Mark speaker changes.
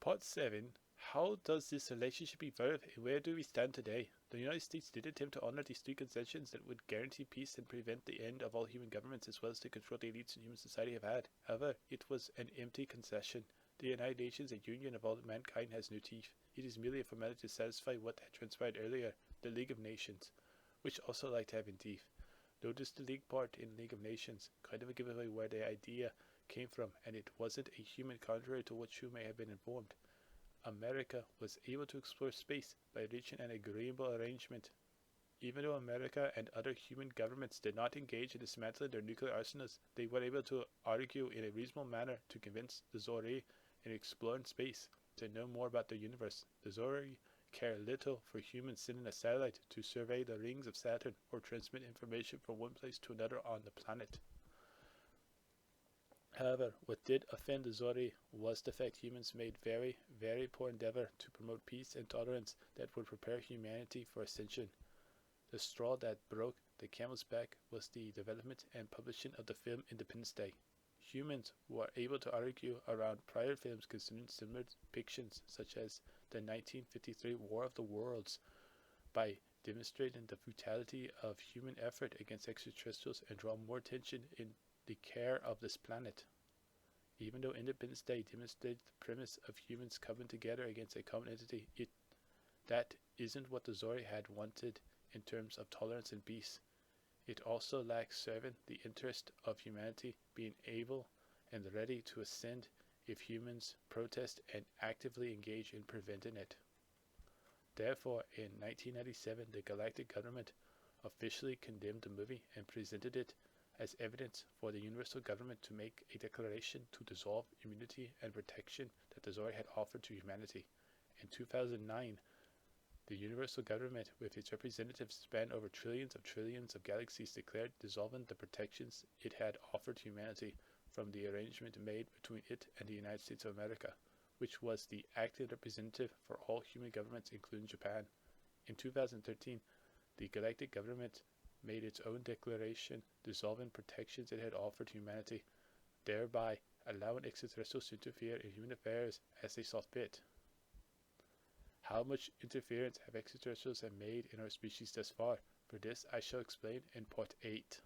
Speaker 1: Part 7. How does this relationship evolve and where do we stand today? The United States did attempt to honor these three concessions that would guarantee peace and prevent the end of all human governments as well as to control the elites in human society have had. However, it was an empty concession. The United Nations, a union of all mankind, has no teeth. It is merely a formality to satisfy what had transpired earlier, the League of Nations, which also like to have in teeth. Notice the League part in League of Nations, kind of a giveaway where the idea came from, and it wasn't a human, contrary to what you may have been informed. America was able to explore space by reaching an agreeable arrangement. Even though America and other human governments did not engage in dismantling their nuclear arsenals, they were able to argue in a reasonable manner to convince the Zhor'i in exploring space to know more about the universe. The Zhor'i care little for humans sending a satellite to survey the rings of Saturn or transmit information from one place to another on the planet. However, what did offend the Zhor'i was the fact humans made very, very poor endeavor to promote peace and tolerance that would prepare humanity for ascension. The straw that broke the camel's back was the development and publishing of the film Independence Day. Humans were able to argue around prior films concerning similar depictions, such as the 1953 War of the Worlds, by demonstrating the futility of human effort against extraterrestrials and draw more attention in the care of this planet. Even though Independence Day demonstrated the premise of humans coming together against a common entity, that isn't what the Zhor'i had wanted in terms of tolerance and peace. It also lacks serving the interest of humanity being able and ready to ascend if humans protest and actively engage in preventing it. Therefore, in 1997, the Galactic Government officially condemned the movie and presented it as evidence for the universal government to make a declaration to dissolve immunity and protection that the Zhor'i had offered to humanity. In 2009, the universal government, with its representatives span over trillions of galaxies, declared dissolving the protections it had offered humanity from the arrangement made between it and the United States of America, which was the acting representative for all human governments, including Japan. In 2013, the Galactic Government made its own declaration dissolving protections it had offered humanity, thereby allowing extraterrestrials to interfere in human affairs as they saw fit. How much interference have extraterrestrials made in our species thus far? For this I shall explain in Part 8.